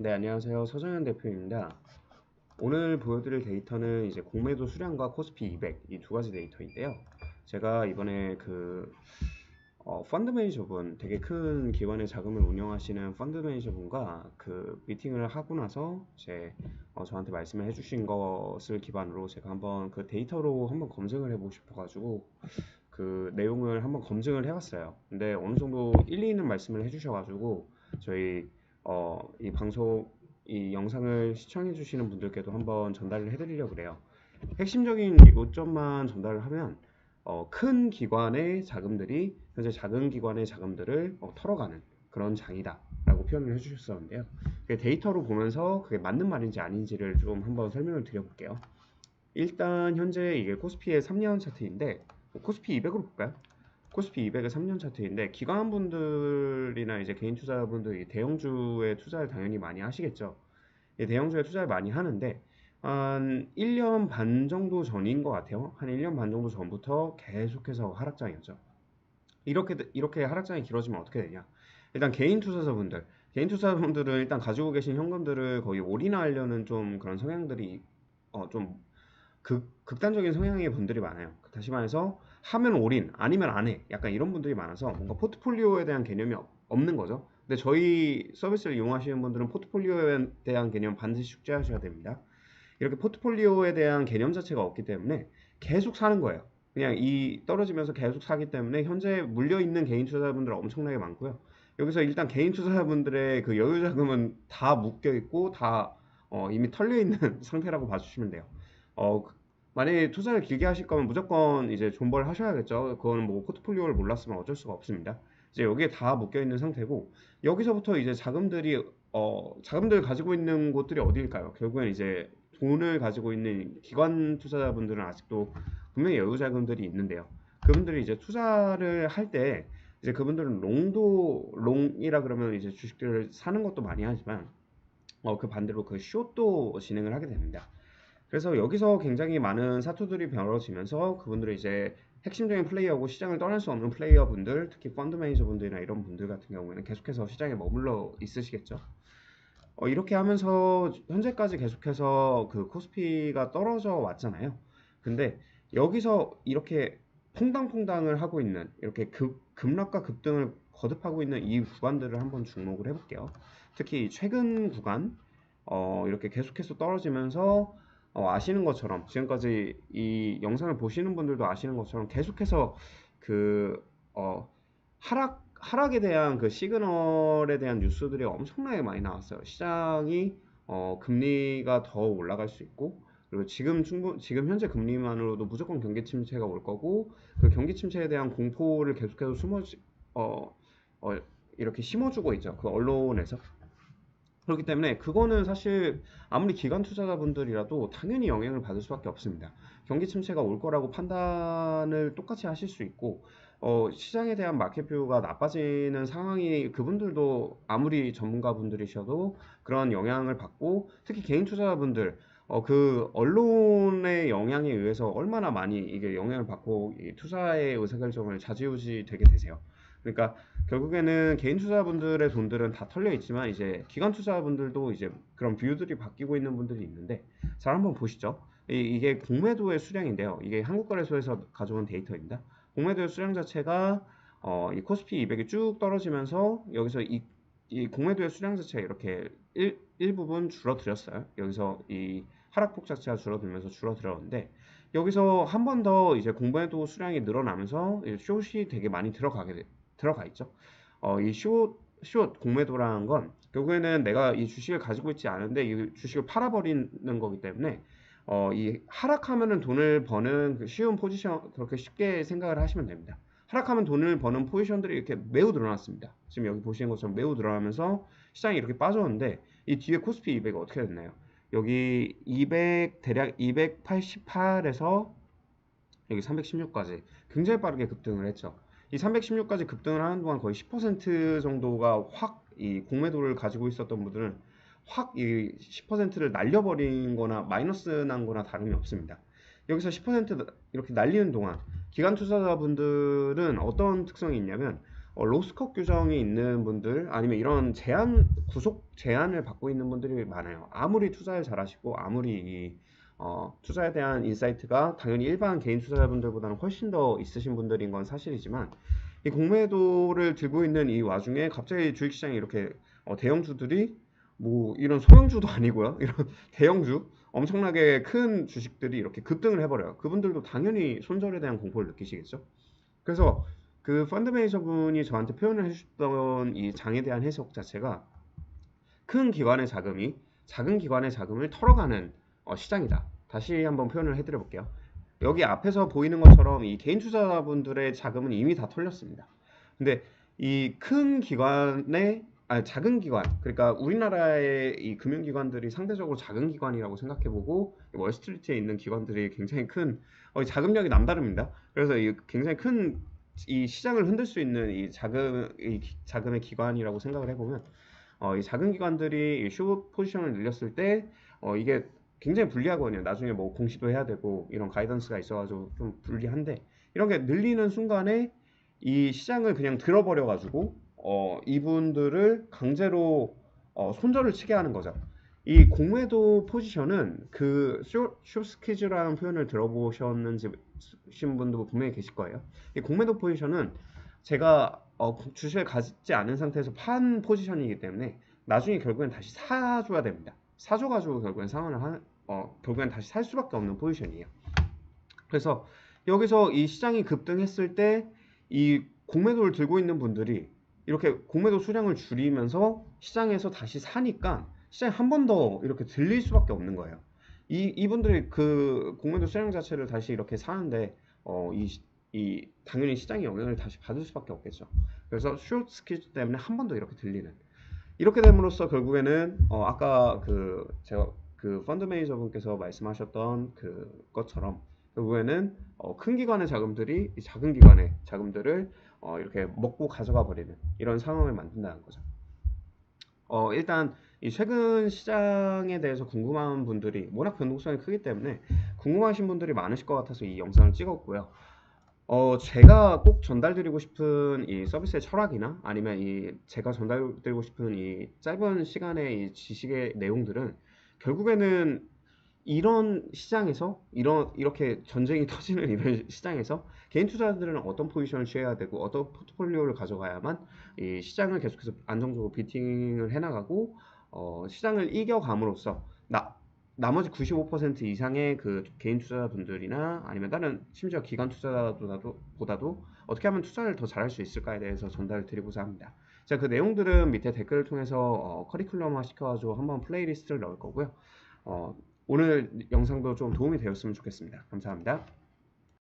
네, 안녕하세요. 서정현 대표입니다. 오늘 보여드릴 데이터는 이제 공매도 수량과 코스피 200 이 두 가지 데이터인데요. 제가 이번에 펀드 매니저분, 되게 큰 기관의 자금을 운영하시는 펀드 매니저분과 그 미팅을 하고 나서 저한테 말씀을 해주신 것을 기반으로 제가 한번 그 데이터로 한번 검증을 해보고 싶어가지고 그 내용을 한번 검증을 해봤어요. 근데 어느 정도 일리 있는 말씀을 해주셔가지고 저희 이 방송 이 영상을 시청해 주시는 분들께도 한번 전달을 해드리려고 그래요. 핵심적인 요점만 전달을 하면 큰 기관의 자금들이 현재 작은 기관의 자금들을 털어가는 그런 장이다 라고 표현을 해주셨었는데요. 데이터로 보면서 그게 맞는 말인지 아닌지를 좀 한번 설명을 드려볼게요. 일단 현재 이게 코스피의 3년 차트인데 코스피 200으로 볼까요? 코스피 200의 3년 차트인데 기관분들이나 이제 개인 투자분들이 대형주에 투자를 당연히 많이 하시겠죠. 대형주에 투자를 많이 하는데 한 1년 반 정도 전인 것 같아요. 한 1년 반 정도 전부터 계속해서 하락장이었죠. 이렇게 하락장이 길어지면 어떻게 되냐? 일단 개인 투자자분들은 일단 가지고 계신 현금들을 거의 올인하려는 좀 그런 성향들이 좀 극단적인 성향의 분들이 많아요. 다시 말해서 하면 올인 아니면 안 해. 약간 이런 분들이 많아서 뭔가 포트폴리오에 대한 개념이 없는 거죠. 근데 저희 서비스를 이용하시는 분들은 포트폴리오에 대한 개념 반드시 숙지하셔야 됩니다. 이렇게 포트폴리오에 대한 개념 자체가 없기 때문에 계속 사는 거예요. 그냥 이 떨어지면서 계속 사기 때문에 현재 물려 있는 개인 투자자분들은 엄청나게 많고요. 여기서 일단 개인 투자자분들의 그 여유 자금은 다 묶여 있고 다 이미 털려 있는 상태라고 봐주시면 돼요. 어, 만약에 투자를 길게 하실 거면 무조건 이제 존버를 하셔야겠죠. 그거는 뭐 포트폴리오를 몰랐으면 어쩔 수가 없습니다. 이제 여기에 다 묶여 있는 상태고 여기서부터 이제 자금들 가지고 있는 곳들이 어디일까요? 결국엔 이제 돈을 가지고 있는 기관 투자자분들은 아직도 분명히 여유 자금들이 있는데요. 그분들이 이제 투자를 할 때 이제 그분들은 롱이라 그러면 이제 주식들을 사는 것도 많이 하지만 그 반대로 그 숏도 진행을 하게 됩니다. 그래서 여기서 굉장히 많은 사투들이 벌어지면서 그분들이 이제 핵심적인 플레이어고 시장을 떠날 수 없는 플레이어분들, 특히 펀드 매니저분들이나 이런 분들 같은 경우에는 계속해서 시장에 머물러 있으시겠죠. 이렇게 하면서 현재까지 계속해서 그 코스피가 떨어져 왔잖아요. 근데 여기서 이렇게 퐁당퐁당을 하고 있는 이렇게 급락과 급등을 거듭하고 있는 이 구간들을 한번 주목을 해볼게요. 특히 최근 구간 이렇게 계속해서 떨어지면서 아시는 것처럼 지금까지 이 영상을 보시는 분들도 아시는 것처럼 계속해서 그 하락에 대한 그 시그널에 대한 뉴스들이 엄청나게 많이 나왔어요. 시장이 금리가 더 올라갈 수 있고 그리고 지금 현재 금리만으로도 무조건 경기 침체가 올 거고 그 경기 침체에 대한 공포를 계속해서 어, 어, 이렇게 심어주고 있죠. 그 언론에서. 그렇기 때문에 그거는 사실 아무리 기관 투자자분들이라도 당연히 영향을 받을 수밖에 없습니다. 경기 침체가 올 거라고 판단을 똑같이 하실 수 있고 시장에 대한 마켓뷰가 나빠지는 상황이 그분들도 아무리 전문가분들이셔도 그런 영향을 받고 특히 개인 투자자분들 그 언론의 영향에 의해서 얼마나 많이 이게 영향을 받고 이 투자의 의사결정을 좌지우지 되게 되세요. 그러니까 결국에는 개인 투자분들의 돈들은 다 털려 있지만 이제 기관 투자분들도 이제 그런 뷰들이 바뀌고 있는 분들이 있는데 잘 한번 보시죠. 이게 공매도의 수량인데요. 이게 한국거래소에서 가져온 데이터입니다. 공매도의 수량 자체가 이 코스피 200이 쭉 떨어지면서 여기서 이 공매도의 수량 자체가 이렇게 일부분 줄어들었어요. 여기서 이 하락폭 자체가 줄어들었는데 여기서 한 번 더 이제 공매도 수량이 늘어나면서 숏이 되게 많이 들어가 있죠. 숏 공매도라는 건 결국에는 내가 이 주식을 가지고 있지 않은데 이 주식을 팔아버리는 거기 때문에 이 하락하면은 돈을 버는 그 쉬운 포지션 그렇게 쉽게 생각을 하시면 됩니다. 하락하면 돈을 버는 포지션들이 이렇게 매우 늘어났습니다. 지금 여기 보시는 것처럼 매우 늘어나면서 시장이 이렇게 빠졌는데 이 뒤에 코스피 200이 어떻게 됐나요? 여기 200 대략 288에서 여기 316까지 굉장히 빠르게 급등을 했죠. 이 316까지 급등을 하는 동안 거의 10% 정도가 확 이 공매도를 가지고 있었던 분들은 확 이 10%를 날려버린 거나 마이너스 난 거나 다름이 없습니다. 여기서 10% 이렇게 날리는 동안 기관 투자자분들은 어떤 특성이 있냐면 로스컷 규정이 있는 분들 아니면 이런 구속 제한을 받고 있는 분들이 많아요. 아무리 투자를 잘하시고 아무리 투자에 대한 인사이트가 당연히 일반 개인 투자자분들보다는 훨씬 더 있으신 분들인 건 사실이지만 이 공매도를 들고 있는 이 와중에 갑자기 주식시장에 이렇게 대형주들이 뭐 이런 소형주도 아니고요. 이런 대형주 엄청나게 큰 주식들이 이렇게 급등을 해버려요. 그분들도 당연히 손절에 대한 공포를 느끼시겠죠. 그래서 그 펀드 매니저분이 저한테 표현을 해주셨던 이 장에 대한 해석 자체가 큰 기관의 자금이 작은 기관의 자금을 털어가는 시장이다. 다시 한번 표현을 해드려 볼게요. 여기 앞에서 보이는 것처럼 이 개인 투자자분들의 자금은 이미 다 털렸습니다. 근데 이 큰 기관의 작은 기관, 그러니까 우리나라의 이 금융기관들이 상대적으로 작은 기관이라고 생각해보고 월스트리트에 있는 기관들이 굉장히 큰 자금력이 남다릅니다. 그래서 이 굉장히 큰 이 시장을 흔들 수 있는 자금의 기관이라고 생각을 해보면 이 작은 기관들이 이 숏 포지션을 늘렸을 때 이게 굉장히 불리하거든요. 나중에 뭐 공시도 해야 되고 이런 가이던스가 있어가지고 좀 불리한데 이런 게 늘리는 순간에 이 시장을 그냥 들어버려 가지고 이분들을 강제로 손절을 치게 하는 거죠. 이 공매도 포지션은 그 숏스퀴즈라는 표현을 들어보셨는지 신 분도 분명히 계실 거예요. 이 공매도 포지션은 제가 주식을 가지지 않은 상태에서 판 포지션이기 때문에 나중에 결국엔 다시 사줘야 됩니다. 사줘가지고 결국엔 다시 살 수밖에 없는 포지션이에요. 그래서 여기서 이 시장이 급등했을 때 이 공매도를 들고 있는 분들이 이렇게 공매도 수량을 줄이면서 시장에서 다시 사니까 시장이 한 번 더 이렇게 들릴 수밖에 없는 거예요. 이분들이 그 공매도 수량 자체를 다시 이렇게 사는데 당연히 시장의 영향을 다시 받을 수밖에 없겠죠. 그래서 숏 스퀴즈 때문에 한 번 더 이렇게 들리는. 이렇게 됨으로써 결국에는 아까 제가 그 펀드 매니저 분께서 말씀하셨던 것처럼 결국에는 큰 기관의 자금들이 이 작은 기관의 자금들을 이렇게 먹고 가져가 버리는 이런 상황을 만든다는 거죠. 일단 이 최근 시장에 대해서 궁금한 분들이 워낙 변동성이 크기 때문에 궁금하신 분들이 많으실 것 같아서 이 영상을 찍었고요. 제가 꼭 전달드리고 싶은 이 서비스의 철학이나 아니면 제가 전달드리고 싶은 이 짧은 시간의 이 지식의 내용들은 결국에는 이런 시장에서 이렇게 전쟁이 터지는 이런 시장에서 개인 투자자들은 어떤 포지션을 취해야 되고 어떤 포트폴리오를 가져가야만 이 시장을 계속해서 안정적으로 비팅을 해나가고 시장을 이겨감으로써 나머지 95% 이상의 그 개인 투자자분들이나 아니면 다른 심지어 기관 투자자보다도 어떻게 하면 투자를 더 잘할 수 있을까에 대해서 전달을 드리고자 합니다. 자, 그 내용들은 밑에 댓글을 통해서 커리큘럼화 시켜가지고 한번 플레이리스트를 넣을 거고요. 오늘 영상도 좀 도움이 되었으면 좋겠습니다. 감사합니다.